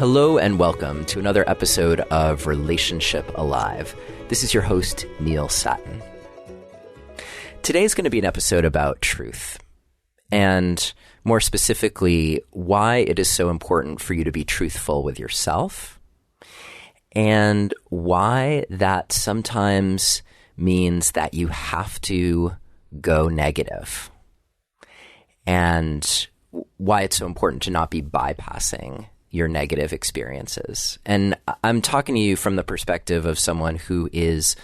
Hello and welcome to another episode of Relationship Alive. This is your host, Neil Satin. Today's going to be an episode about truth, and more specifically, why it is so important for you to be truthful with yourself, and why that sometimes means that you have to go negative, and why it's so important to not be bypassing your negative experiences. And I'm talking to you from the perspective of someone who is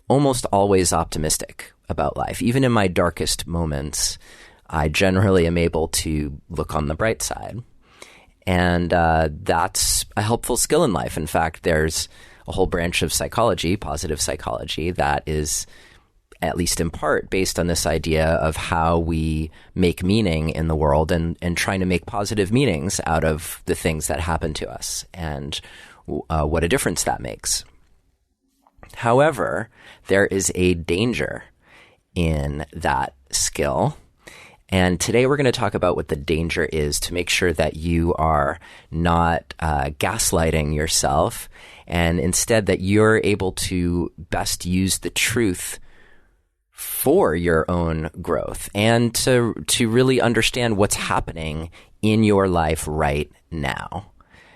almost always optimistic about life. Even in my darkest moments, I generally am able to look on the bright side. And that's a helpful skill in life. In fact, there's a whole branch of psychology, positive psychology, that is at least in part based on this idea of how we make meaning in the world and trying to make positive meanings out of the things that happen to us and what a difference that makes. However, there is a danger in that skill. And today we're going to talk about what the danger is to make sure that you are not gaslighting yourself, and instead that you're able to best use the truth for your own growth and to really understand what's happening in your life right now.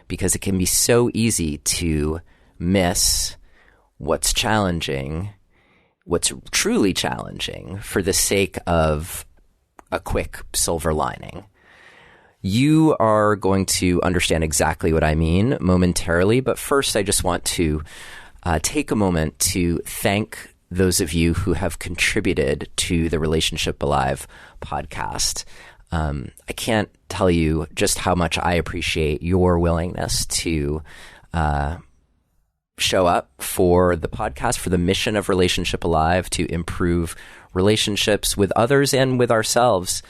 Because it can be so easy to miss what's challenging, what's truly challenging, for the sake of a quick silver lining. You are going to understand exactly what I mean momentarily, but first I just want to take a moment to thank those of you who have contributed to the Relationship Alive podcast. I can't tell you just how much I appreciate your willingness to show up for the podcast, for the mission of Relationship Alive, to improve relationships with others and with ourselves.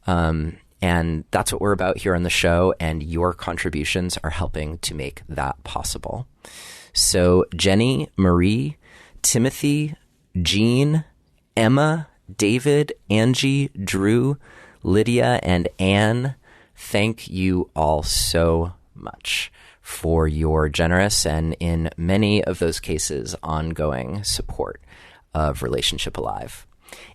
And that's what we're about here on the show, and your contributions are helping to make that possible. So Jenny, Marie, Timothy, Jean, Emma, David, Angie, Drew, Lydia, and Anne, thank you all so much for your generous and, in many of those cases, ongoing support of Relationship Alive.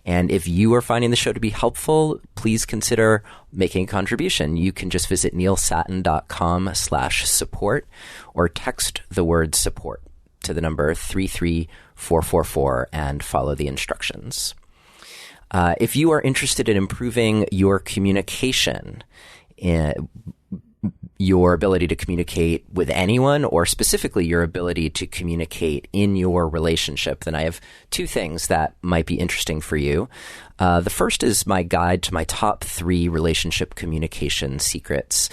And if you are finding the show to be helpful, please consider making a contribution. You can just visit neilsatin.com/support or text the word support to the number 33444 and follow the instructions. If you are interested in improving your communication, your ability to communicate with anyone, or specifically your ability to communicate in your relationship, then I have two things that might be interesting for you. The first is my guide to my top 3 relationship communication secrets.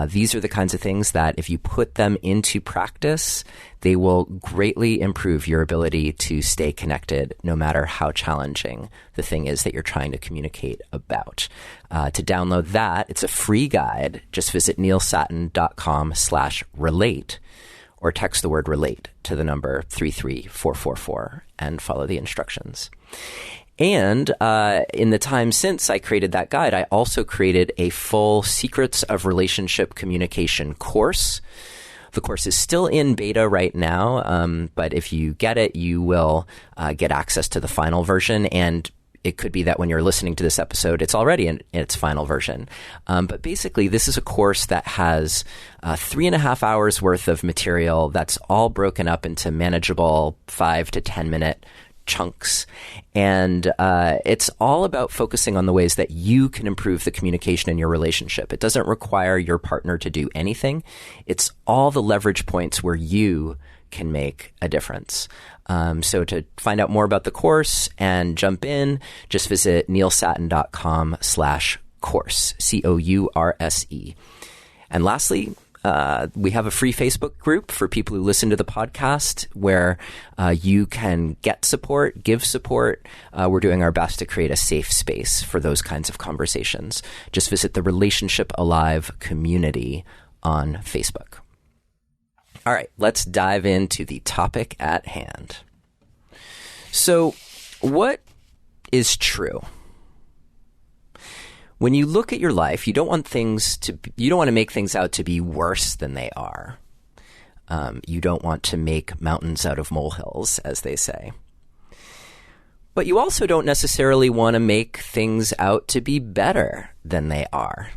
These are the kinds of things that if you put them into practice, they will greatly improve your ability to stay connected, no matter how challenging the thing is that you're trying to communicate about. To download that, it's a free guide. Just visit neilsatin.com/relate or text the word relate to the number 33444 and follow the instructions. And in the time since I created that guide, I also created a full Secrets of Relationship Communication course. The course is still in beta right now, but if you get it, you will get access to the final version. And it could be that when you're listening to this episode, it's already in its final version. But basically, this is a course that has 3.5 hours worth of material that's all broken up into manageable 5 to 10 minute chunks. And it's all about focusing on the ways that you can improve the communication in your relationship. It doesn't require your partner to do anything. It's all the leverage points where you can make a difference. So to find out more about the course and jump in, just visit neilsatin.com/course, COURSE. And lastly, we have a free Facebook group for people who listen to the podcast where you can get support, give support. We're doing our best to create a safe space for those kinds of conversations. Just visit the Relationship Alive community on Facebook. All right, let's dive into the topic at hand. So, what is true? when you look at your life, you don't want to make things out to be worse than they are. You don't want to make mountains out of molehills, as they say. But you also don't necessarily want to make things out to be better than they are.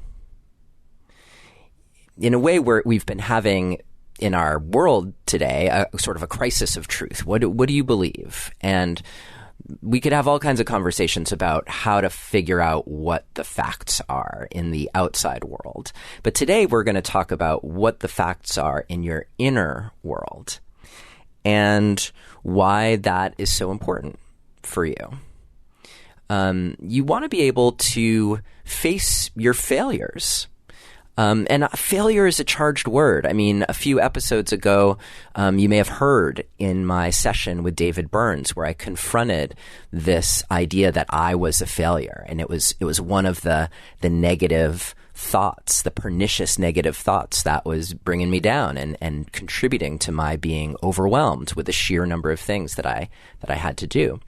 In a way, we've been having in our world today a sort of a crisis of truth. What do you believe? And we could have all kinds of conversations about how to figure out what the facts are in the outside world. But today we're going to talk about what the facts are in your inner world and why that is so important for you. You want to be able to face your failures. And failure is a charged word. I mean, a few episodes ago, you may have heard in my session with David Burns where I confronted this idea that I was a failure. And it was one of the negative thoughts, the pernicious negative thoughts that was bringing me down and contributing to my being overwhelmed with the sheer number of things that I had to do.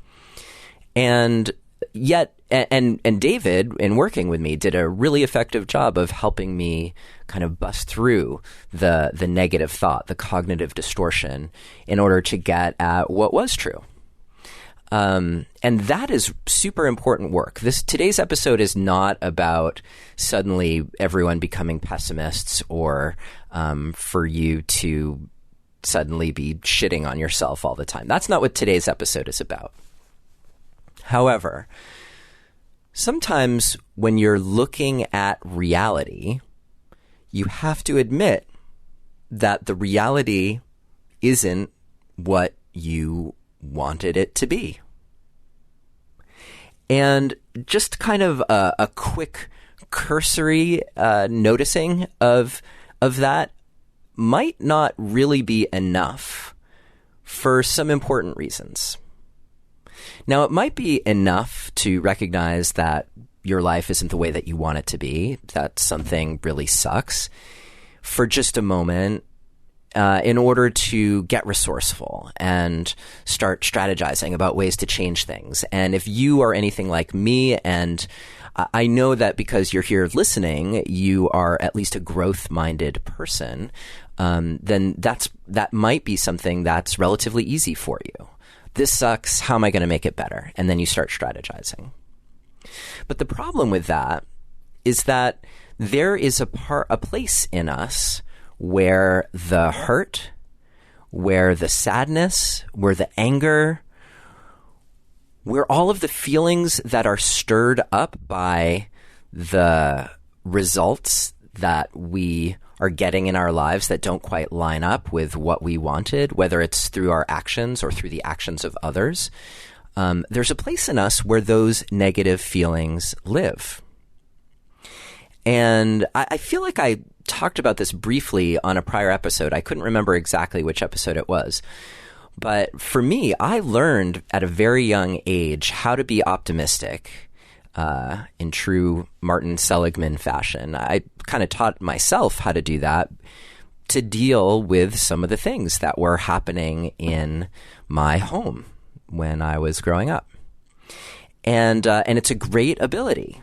And yet, and David, in working with me, did a really effective job of helping me kind of bust through the negative thought, the cognitive distortion, in order to get at what was true. And that is super important work. Today's episode is not about suddenly everyone becoming pessimists or for you to suddenly be shitting on yourself all the time. That's not what today's episode is about. However, sometimes when you're looking at reality, you have to admit that the reality isn't what you wanted it to be. And just kind of a quick cursory noticing of that might not really be enough for some important reasons. Now, it might be enough to recognize that your life isn't the way that you want it to be, that something really sucks, for just a moment, in order to get resourceful and start strategizing about ways to change things. And if you are anything like me, and I know that because you're here listening, you are at least a growth-minded person, then that might be something that's relatively easy for you. This sucks. How am I going to make it better? And then you start strategizing. But the problem with that is that there is a place in us where the hurt, where the sadness, where the anger, where all of the feelings that are stirred up by the results that we are getting in our lives that don't quite line up with what we wanted, whether it's through our actions or through the actions of others, there's a place in us where those negative feelings live. And I feel like I talked about this briefly on a prior episode. I couldn't remember exactly which episode it was. But for me, I learned at a very young age how to be optimistic in true Martin Seligman fashion. I kind of taught myself how to do that to deal with some of the things that were happening in my home when I was growing up. And it's a great ability.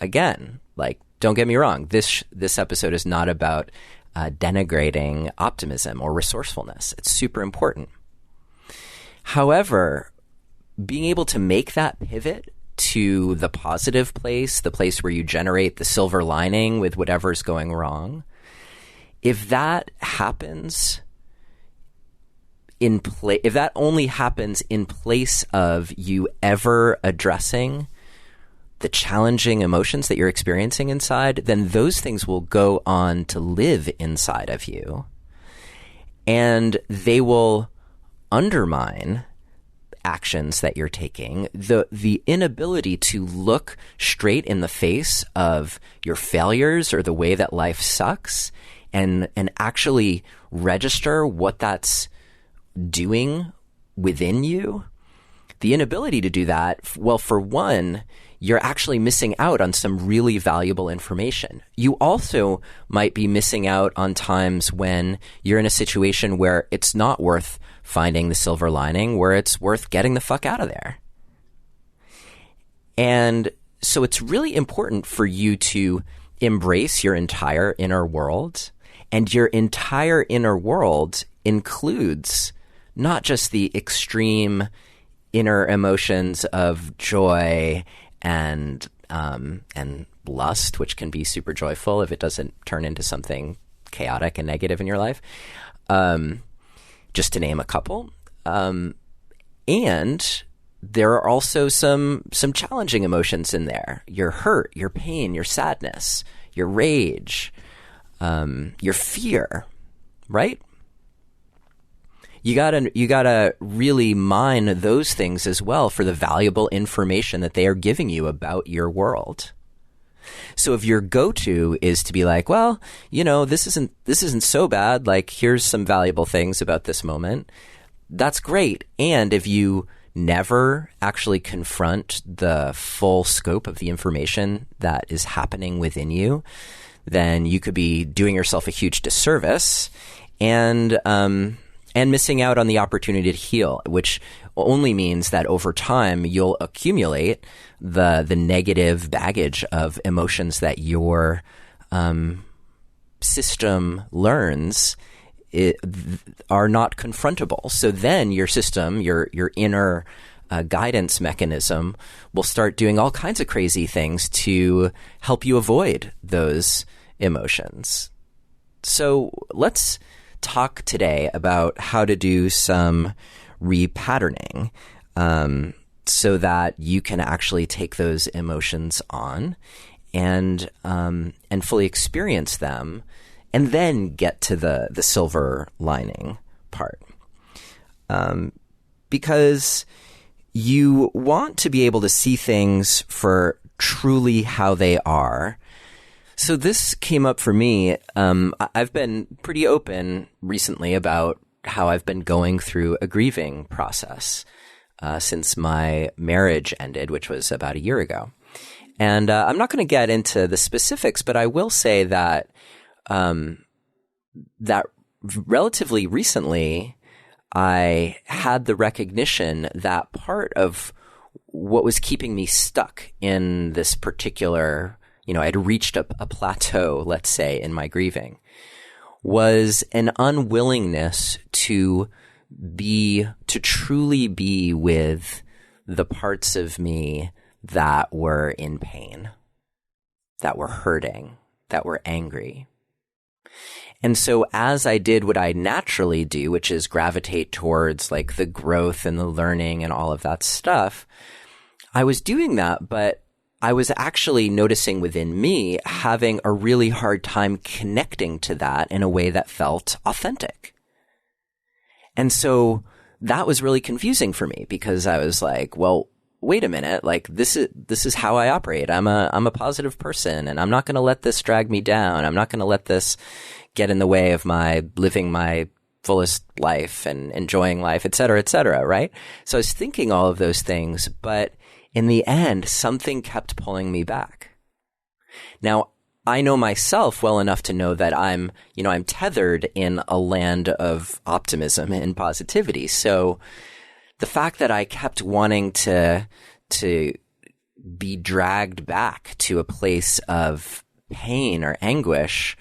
Again, like, don't get me wrong. This episode is not about denigrating optimism or resourcefulness. It's super important. However, being able to make that pivot to the positive place, the place where you generate the silver lining with whatever's going wrong, if that happens if that only happens in place of you ever addressing the challenging emotions that you're experiencing inside, then those things will go on to live inside of you, and they will undermine actions that you're taking. The inability to look straight in the face of your failures or the way that life sucks and actually register what that's doing within you. The inability to do that, well, for one, you're actually missing out on some really valuable information. You also might be missing out on times when you're in a situation where it's not worth finding the silver lining, where it's worth getting the fuck out of there. And So it's really important for you to embrace your entire inner world, and your entire inner world includes not just the extreme inner emotions of joy and lust, which can be super joyful if it doesn't turn into something chaotic and negative in your life, just to name a couple. And there are also some challenging emotions in there. Your hurt, your pain, your sadness, your rage, your fear, right? You gotta really mine those things as well for the valuable information that they are giving you about your world. So if your go-to is to be like, well, this isn't so bad. Like, here's some valuable things about this moment. That's great. And if you never actually confront the full scope of the information that is happening within you, then you could be doing yourself a huge disservice and missing out on the opportunity to heal, which only means that over time you'll accumulate the negative baggage of emotions that your system learns are not confrontable. So then your system, your inner guidance mechanism will start doing all kinds of crazy things to help you avoid those emotions. So let's talk today about how to do some repatterning so that you can actually take those emotions on and fully experience them, and then get to the silver lining part. Because you want to be able to see things for truly how they are. So this came up for me. I've been pretty open recently about how I've been going through a grieving process since my marriage ended, which was about a year ago. And I'm not going to get into the specifics, but I will say that that relatively recently, I had the recognition that part of what was keeping me stuck in this particular, I'd reached a plateau, let's say, in my grieving, was an unwillingness to truly be with the parts of me that were in pain, that were hurting, that were angry. And so as I did what I naturally do, which is gravitate towards like the growth and the learning and all of that stuff, I was doing that, but I was actually noticing within me having a really hard time connecting to that in a way that felt authentic. And so that was really confusing for me, because I was like, well, wait a minute, like this is how I operate. I'm a positive person, and I'm not going to let this drag me down. I'm not going to let this get in the way of my living my fullest life and enjoying life, et cetera, right? So I was thinking all of those things, but in the end, something kept pulling me back. Now, I know myself well enough to know that I'm tethered in a land of optimism and positivity. So the fact that I kept wanting to be dragged back to a place of pain or anguish,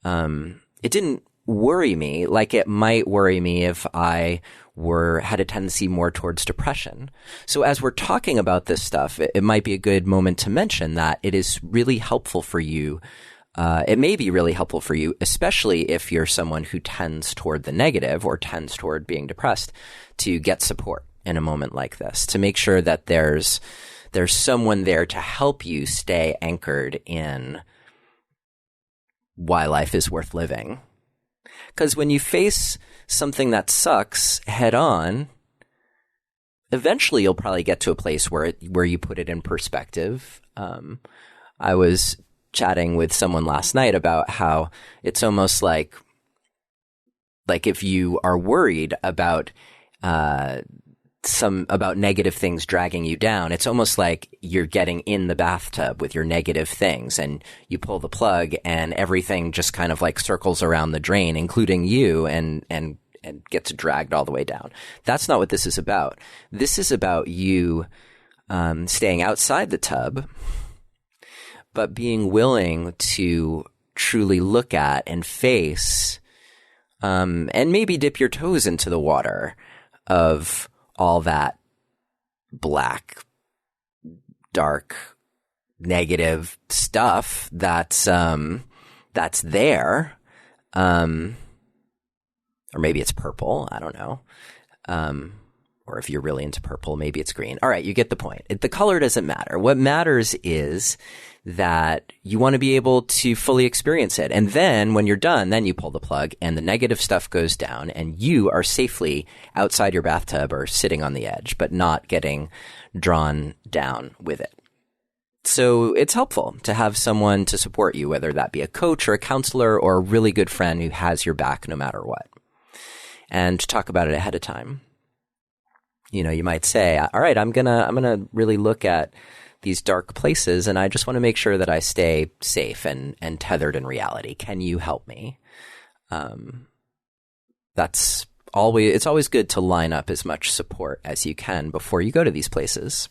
it didn't worry me like it might worry me if I had a tendency more towards depression. So as we're talking about this stuff, it might be a good moment to mention that it is really helpful for you. It may be really helpful for you, especially if you're someone who tends toward the negative or tends toward being depressed, to get support in a moment like this, to make sure that there's someone there to help you stay anchored in why life is worth living. Because when you face something that sucks head on, eventually you'll probably get to a place where you put it in perspective. I was chatting with someone last night about how it's almost like if you are worried about negative things dragging you down, it's almost like you're getting in the bathtub with your negative things, and you pull the plug and everything just kind of like circles around the drain, including you, and gets dragged all the way down. That's not what this is about. This is about you staying outside the tub, but being willing to truly look at and face, and maybe dip your toes into the water of all that black, dark, negative stuff that's there. Or maybe it's purple. I don't know. Or if you're really into purple, maybe it's green. All right, you get the point. The color doesn't matter. What matters is that you want to be able to fully experience it. And then when you're done, then you pull the plug and the negative stuff goes down and you are safely outside your bathtub or sitting on the edge, but not getting drawn down with it. So it's helpful to have someone to support you, whether that be a coach or a counselor or a really good friend who has your back no matter what. And to talk about it ahead of time. You know, you might say, all right, I'm gonna really look at these dark places and I just want to make sure that I stay safe and tethered in reality. Can you help me? It's always good to line up as much support as you can before you go to these places.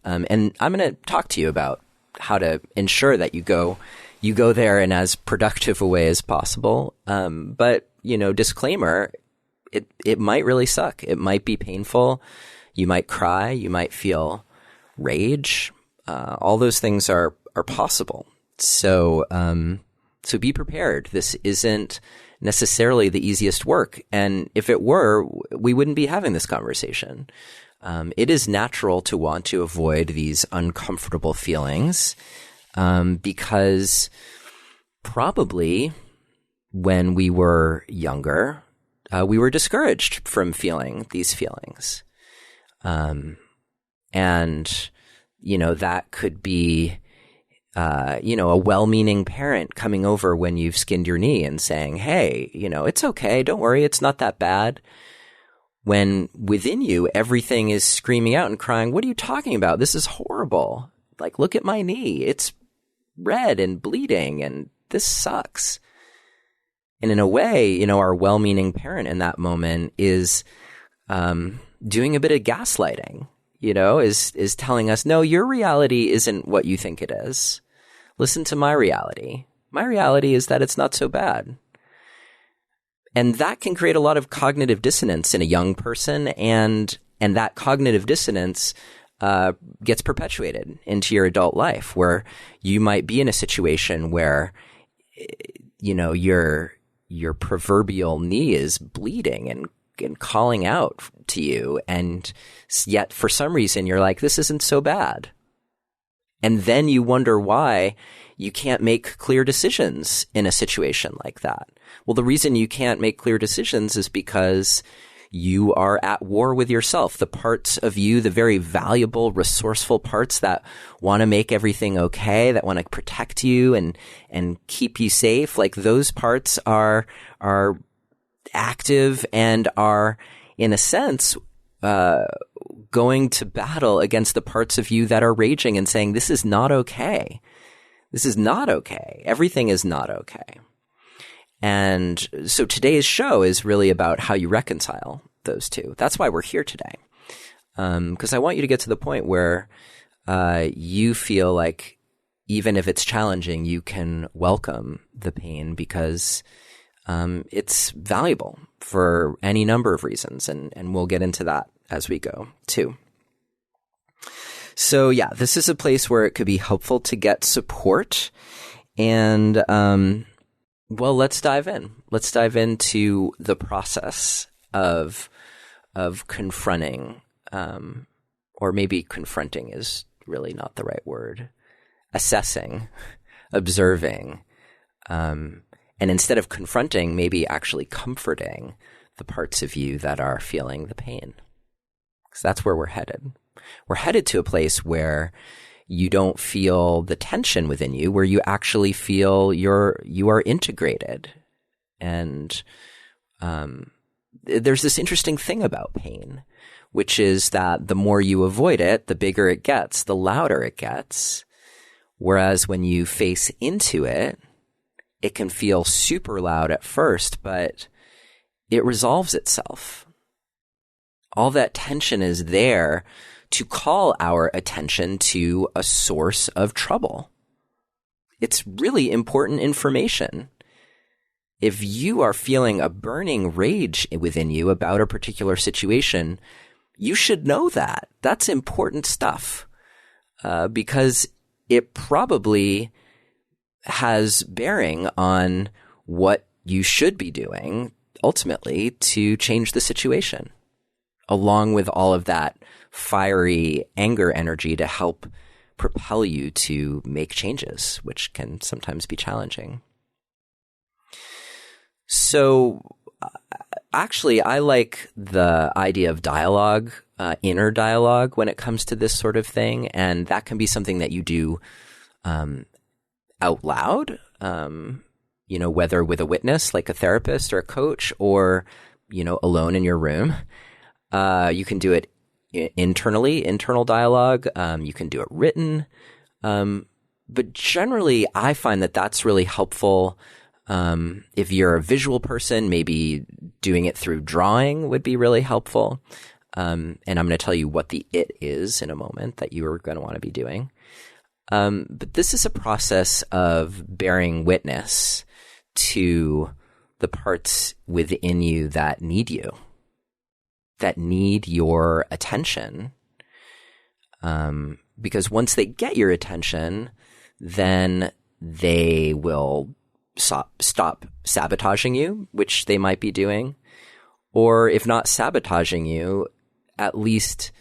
And I'm going to talk to you about how to ensure that you go there in as productive a way as possible. But, you know, disclaimer, it might really suck. It might be painful. You might cry. You might feel rage. All those things are possible. So be prepared. This isn't necessarily the easiest work. And if it were, we wouldn't be having this conversation. It is natural to want to avoid these uncomfortable feelings, because probably when we were younger, we were discouraged from feeling these feelings. And, you know, that could be, a well-meaning parent coming over when you've skinned your knee and saying, hey, you know, it's okay. Don't worry. It's not that bad. When within you, everything is screaming out and crying, what are you talking about? This is horrible. Like, look at my knee. It's red and bleeding and this sucks. And in a way, you know, our well-meaning parent in that moment is doing a bit of gaslighting, you know, is telling us, no, your reality isn't what you think it is. Listen to my reality. My reality is that it's not so bad. And that can create a lot of cognitive dissonance in a young person, and that cognitive dissonance gets perpetuated into your adult life, where you might be in a situation where, you know, your proverbial knee is bleeding and calling out to you, and yet for some reason you're like, this isn't so bad. And then you wonder why you can't make clear decisions in a situation like that. Well, the reason you can't make clear decisions is because you are at war with yourself. The parts of you, the very valuable, resourceful parts that want to make everything okay, that want to protect you and keep you safe, like those parts are active and are, in a sense, going to battle against the parts of you that are raging and saying, this is not okay. This is not okay. Everything is not okay. And so today's show is really about how you reconcile those two. That's why we're here today. Because I want you to get to the point where you feel like even if it's challenging, you can welcome the pain because it's valuable for any number of reasons. And we'll get into that as we go too. So yeah, this is a place where it could be helpful to get support. And well, let's dive in. Let's dive into the process of confronting, or maybe confronting is really not the right word. Assessing, observing, and instead of confronting, maybe actually comforting the parts of you that are feeling the pain. Because that's where we're headed. We're headed to a place where you don't feel the tension within you, where you actually feel you are integrated. And there's this interesting thing about pain, which is that the more you avoid it, the bigger it gets, the louder it gets. Whereas when you face into it, it can feel super loud at first, but it resolves itself. All that tension is there to call our attention to a source of trouble. It's really important information. If you are feeling a burning rage within you about a particular situation, you should know that. That's important stuff, because it probably has bearing on what you should be doing ultimately to change the situation, along with all of that fiery anger energy to help propel you to make changes, which can sometimes be challenging. So actually, I like the idea of dialogue, inner dialogue, when it comes to this sort of thing. And that can be something that you do out loud, whether with a witness like a therapist or a coach, or, alone in your room. You can do it internally, internal dialogue. You can do it written. But generally, I find that that's really helpful. If you're a visual person, maybe doing it through drawing would be really helpful. And I'm going to tell you what the it is in a moment that you are going to want to be doing. But this is a process of bearing witness to the parts within you that need you, that need your attention. Because once they get your attention, then they will stop sabotaging you, which they might be doing, or if not sabotaging you, at least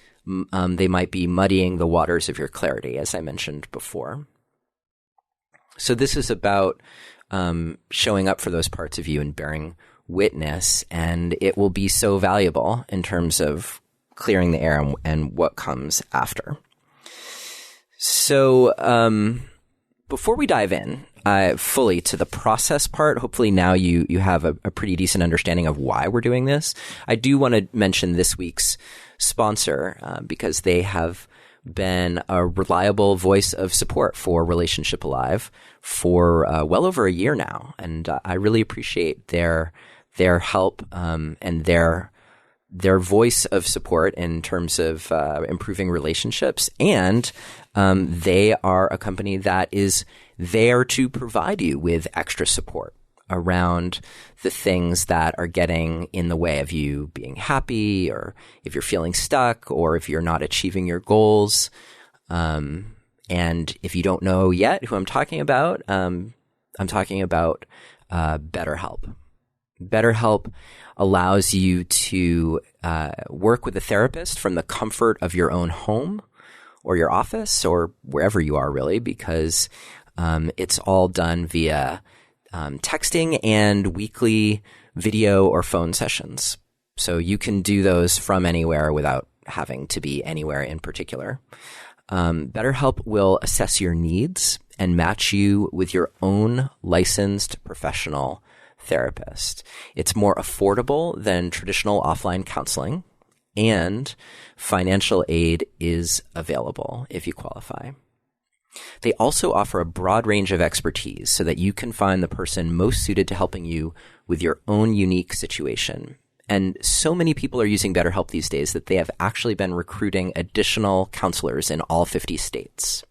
they might be muddying the waters of your clarity, as I mentioned before. So this is about showing up for those parts of you and bearing witness, and it will be so valuable in terms of clearing the air and what comes after. So before we dive in fully to the process part, hopefully now you have a pretty decent understanding of why we're doing this. I do want to mention this week's sponsor because they have been a reliable voice of support for Relationship Alive for well over a year now. And I really appreciate their help and their voice of support in terms of improving relationships. And they are a company that is there to provide you with extra support around the things that are getting in the way of you being happy, or if you're feeling stuck, or if you're not achieving your goals. And if you don't know yet who I'm talking about BetterHelp. BetterHelp allows you to work with a therapist from the comfort of your own home or your office or wherever you are, really, because it's all done via texting and weekly video or phone sessions. So you can do those from anywhere without having to be anywhere in particular. BetterHelp will assess your needs and match you with your own licensed professional therapist. It's more affordable than traditional offline counseling, and financial aid is available if you qualify. They also offer a broad range of expertise so that you can find the person most suited to helping you with your own unique situation. And so many people are using BetterHelp these days that they have actually been recruiting additional counselors in all 50 states.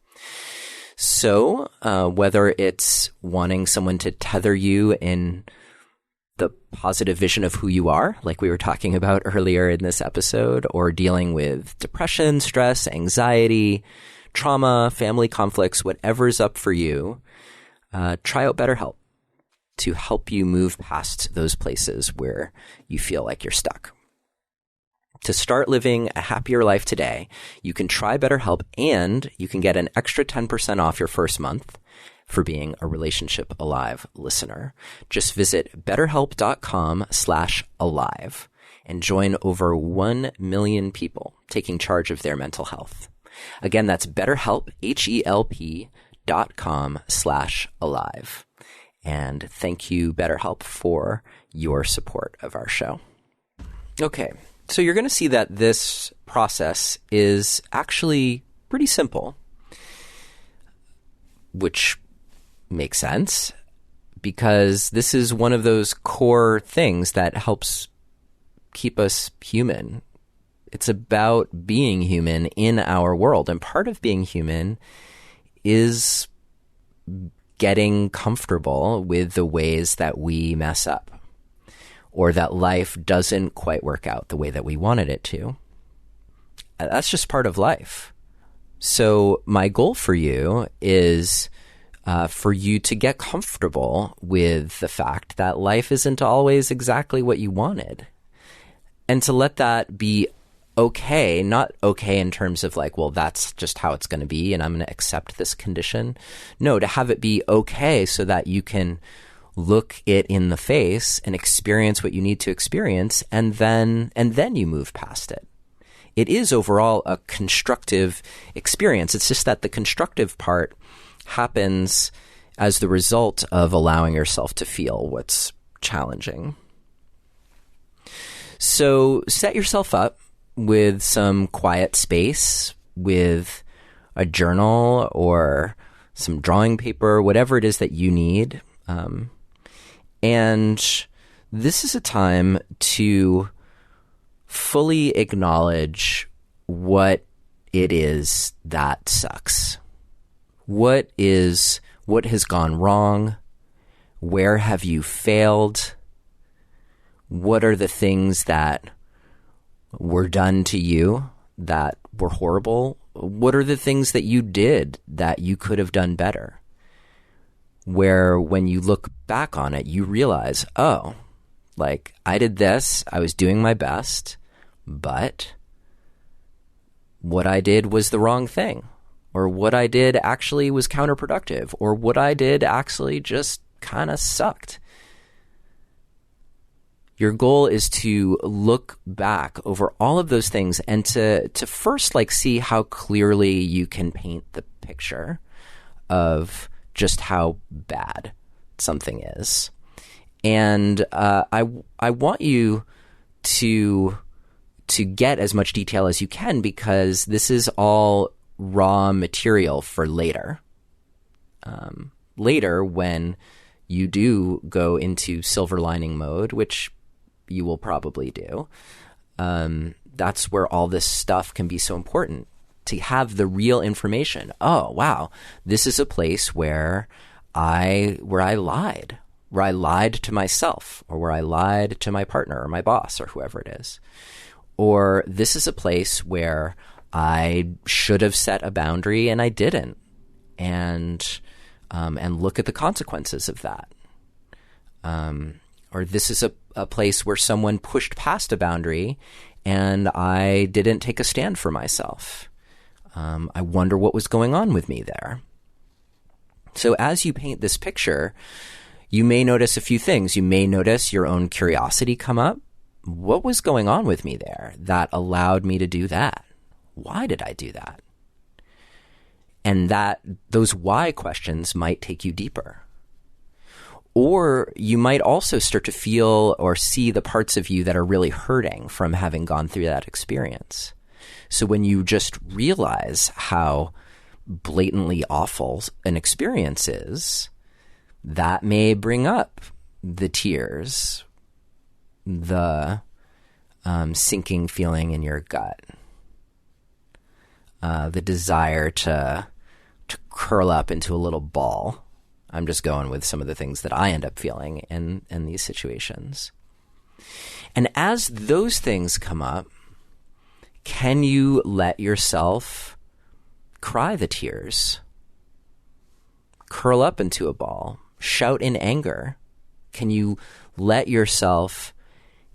So whether it's wanting someone to tether you in the positive vision of who you are, like we were talking about earlier in this episode, or dealing with depression, stress, anxiety, trauma, family conflicts, whatever's up for you, try out BetterHelp to help you move past those places where you feel like you're stuck. To start living a happier life today, you can try BetterHelp, and you can get an extra 10% off your first month for being a Relationship Alive listener. Just visit betterhelp.com/alive and join over 1 million people taking charge of their mental health. Again, that's BetterHelp, HELP.com/alive. And thank you, BetterHelp, for your support of our show. Okay, so you're going to see that this process is actually pretty simple, which makes sense because this is one of those core things that helps keep us human, It's about being human in our world. And part of being human is getting comfortable with the ways that we mess up, or that life doesn't quite work out the way that we wanted it to. That's just part of life. So my goal for you is for you to get comfortable with the fact that life isn't always exactly what you wanted, and to let that be okay, not okay in terms of like, well, that's just how it's going to be and I'm going to accept this condition. No, to have it be okay so that you can look it in the face and experience what you need to experience, and then you move past it. It is overall a constructive experience. It's just that the constructive part happens as the result of allowing yourself to feel what's challenging. So set yourself up with some quiet space, with a journal or some drawing paper, whatever it is that you need. And this is a time to fully acknowledge what it is that sucks. What has gone wrong? Where have you failed? What are the things that were done to you that were horrible? What are the things that you did that you could have done better? Where when you look back on it, you realize, oh, like I did this, I was doing my best, but what I did was the wrong thing, or what I did actually was counterproductive, or what I did actually just kind of sucked. Your goal is to look back over all of those things and to first like see how clearly you can paint the picture of just how bad something is. And I want you to get as much detail as you can, because this is all raw material for later. Later, when you do go into silver lining mode, which you will probably do, that's where all this stuff can be so important, to have the real information. Oh, wow, this is a place where I lied, where I lied to myself, or where I lied to my partner or my boss or whoever it is. Or this is a place where I should have set a boundary and I didn't, and look at the consequences of that. Or this is a place where someone pushed past a boundary and I didn't take a stand for myself. I wonder what was going on with me there. So as you paint this picture, you may notice a few things. You may notice your own curiosity come up. What was going on with me there that allowed me to do that? Why did I do that? And those why questions might take you deeper. Or you might also start to feel or see the parts of you that are really hurting from having gone through that experience. So when you just realize how blatantly awful an experience is, that may bring up the tears, the sinking feeling in your gut, the desire to curl up into a little ball. I'm just going with some of the things that I end up feeling in these situations. And as those things come up, can you let yourself cry the tears? Curl up into a ball? Shout in anger? Can you let yourself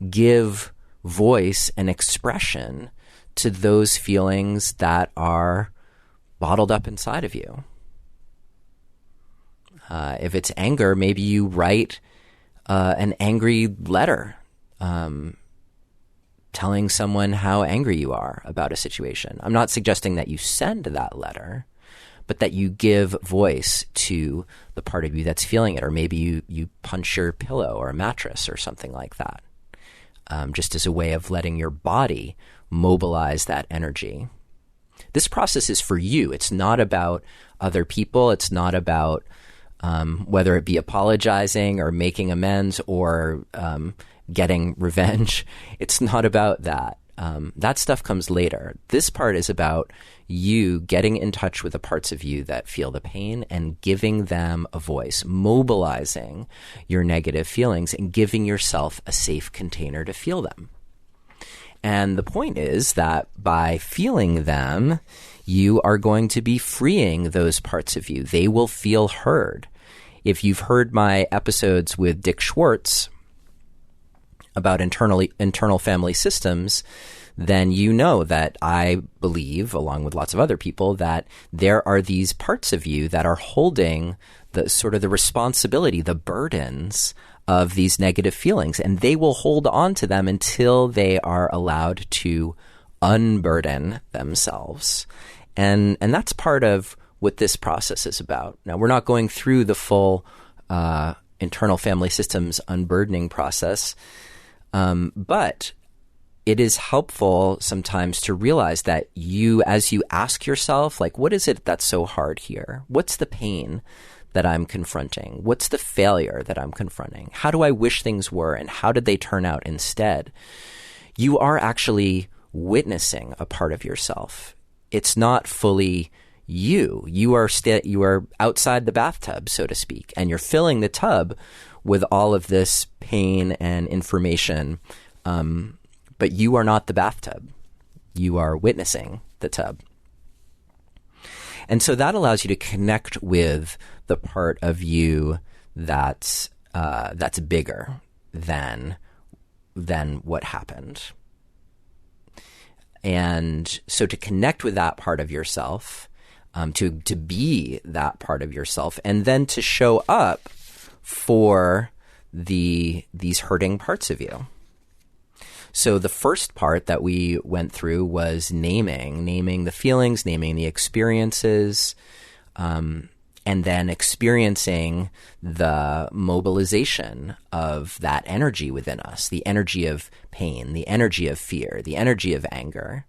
give voice and expression to those feelings that are bottled up inside of you? If it's anger, maybe you write an angry letter telling someone how angry you are about a situation. I'm not suggesting that you send that letter, but that you give voice to the part of you that's feeling it. Or maybe you punch your pillow or a mattress or something like that, just as a way of letting your body mobilize that energy. This process is for you. It's not about other people. It's not about whether it be apologizing or making amends or getting revenge. It's not about that. That stuff comes later. This part is about you getting in touch with the parts of you that feel the pain and giving them a voice, mobilizing your negative feelings and giving yourself a safe container to feel them. And the point is that by feeling them, you are going to be freeing those parts of you. They will feel heard. If you've heard my episodes with Dick Schwartz about internal family systems, then you know that I believe, along with lots of other people, that there are these parts of you that are holding the sort of the responsibility, the burdens of these negative feelings, and they will hold on to them until they are allowed to unburden themselves. And that's part of what this process is about. Now, we're not going through the full internal family systems unburdening process, but it is helpful sometimes to realize that as you ask yourself, like, what is it that's so hard here? What's the pain that I'm confronting? What's the failure that I'm confronting? How do I wish things were, and how did they turn out instead? You are actually witnessing a part of yourself. It's not fully you. You are outside the bathtub, so to speak, and you're filling the tub with all of this pain and information, but you are not the bathtub. You are witnessing the tub. And so that allows you to connect with the part of you that's bigger than what happened. And so to connect with that part of yourself, to be that part of yourself, and then to show up for these hurting parts of you. So the first part that we went through was naming the feelings, naming the experiences, and then experiencing the mobilization of that energy within us, the energy of pain, the energy of fear, the energy of anger.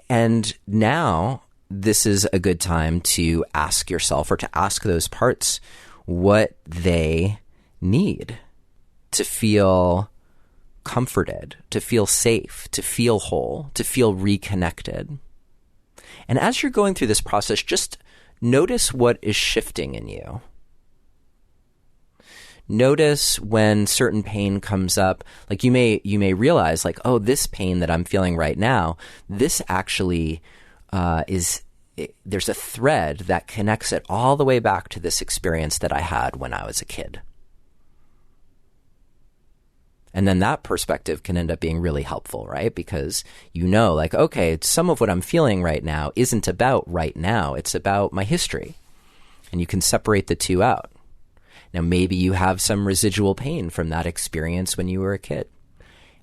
And now this is a good time to ask yourself, or to ask those parts, what they need to feel comforted, to feel safe, to feel whole, to feel reconnected. And as you're going through this process, just notice what is shifting in you. Notice when certain pain comes up, like you may realize, like, oh, this pain that I'm feeling right now, this actually there's a thread that connects it all the way back to this experience that I had when I was a kid. And then that perspective can end up being really helpful, right? Because like, okay, some of what I'm feeling right now isn't about right now. It's about my history. And you can separate the two out. Now, maybe you have some residual pain from that experience when you were a kid.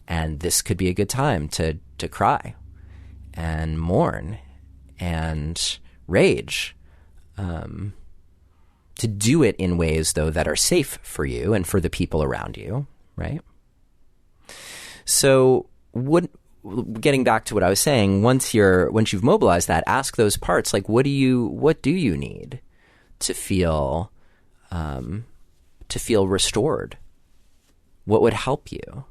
And this could be a good time to cry and mourn and rage. To do it in ways, though, that are safe for you and for the people around you, right? So getting back to what I was saying, once you've mobilized that, ask those parts, like, what do you need to feel restored? What would help you?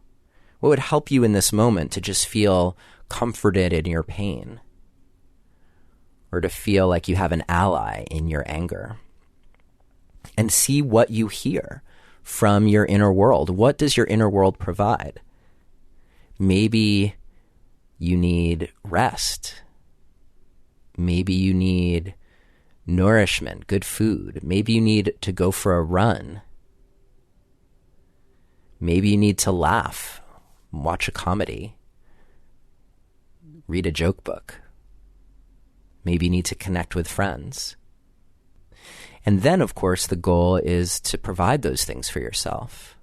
What would help you in this moment to just feel comforted in your pain, or to feel like you have an ally in your anger? And see what you hear from your inner world. What does your inner world provide? Maybe you need rest. Maybe you need nourishment, good food. Maybe you need to go for a run. Maybe you need to laugh, watch a comedy, read a joke book. Maybe you need to connect with friends. And then, of course, the goal is to provide those things for yourself.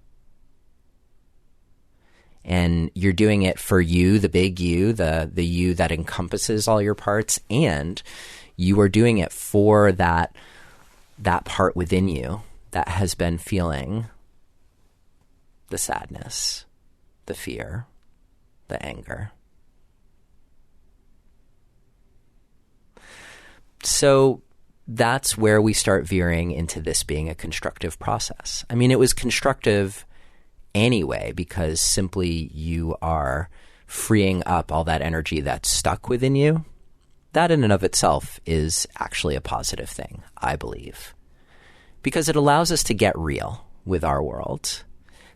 And you're doing it for you, the big you, the you that encompasses all your parts, and you are doing it for that part within you that has been feeling the sadness, the fear, the anger. So that's where we start veering into this being a constructive process. I mean, it was constructive anyway, because simply you are freeing up all that energy that's stuck within you, that in and of itself is actually a positive thing, I believe. Because it allows us to get real with our world,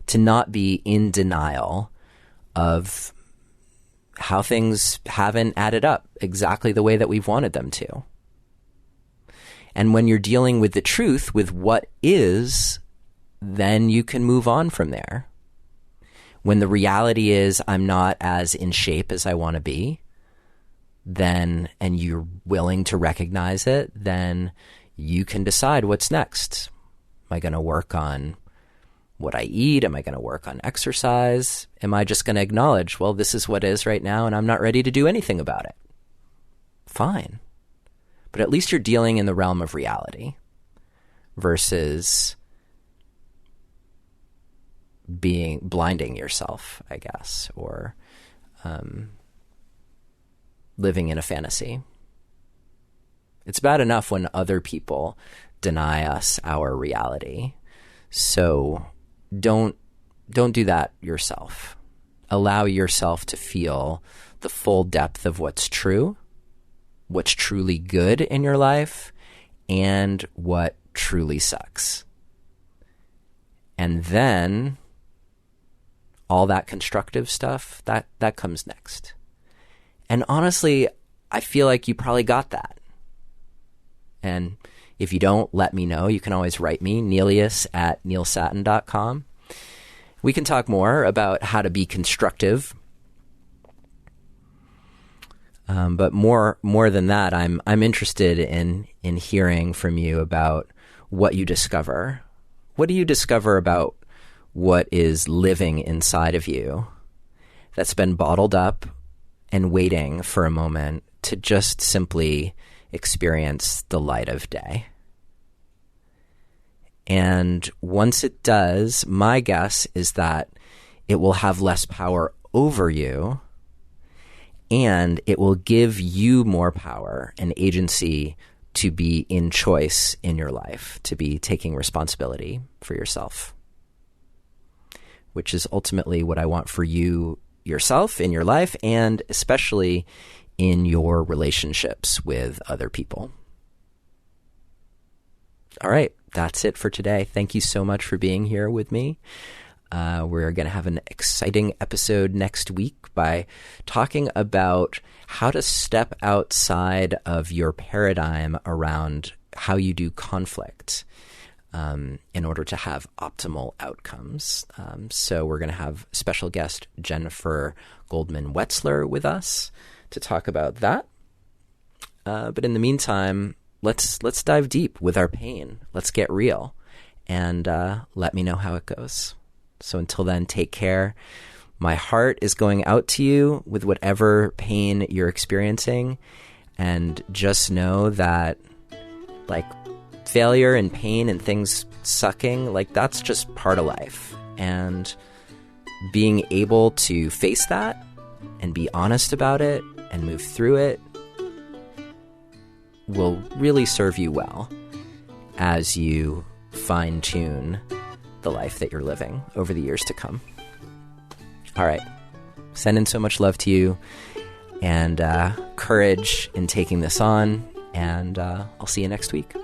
to not be in denial of how things haven't added up exactly the way that we've wanted them to. And when you're dealing with the truth, with what is, then you can move on from there. When the reality is I'm not as in shape as I want to be, then, and you're willing to recognize it, then you can decide what's next. Am I going to work on what I eat? Am I going to work on exercise? Am I just going to acknowledge, well, this is what is right now and I'm not ready to do anything about it? Fine. But at least you're dealing in the realm of reality versus blinding yourself, I guess, or living in a fantasy. It's bad enough when other people deny us our reality. So don't do that yourself. Allow yourself to feel the full depth of what's true, what's truly good in your life, and what truly sucks. And then all that constructive stuff, that comes next. And honestly, I feel like you probably got that. And if you don't, let me know. You can always write me, Neilius@neilsatin.com. We can talk more about how to be constructive. But more than that, I'm interested in hearing from you about what you discover. What do you discover about what is living inside of you that's been bottled up and waiting for a moment to just simply experience the light of day? And once it does, my guess is that it will have less power over you, and it will give you more power and agency to be in choice in your life, to be taking responsibility for yourself, which is ultimately what I want for you yourself in your life, and especially in your relationships with other people. All right, that's it for today. Thank you so much for being here with me. We're going to have an exciting episode next week by talking about how to step outside of your paradigm around how you do conflict in order to have optimal outcomes. So we're going to have special guest Jennifer Goldman-Wetzler with us to talk about that. But in the meantime, let's dive deep with our pain. Let's get real, and let me know how it goes. So until then, take care. My heart is going out to you with whatever pain you're experiencing. And just know that, like, failure and pain and things sucking, like, that's just part of life. And being able to face that and be honest about it and move through it will really serve you well as you fine-tune the life that you're living over the years to come. All right. Sending so much love to you and courage in taking this on. And I'll see you next week.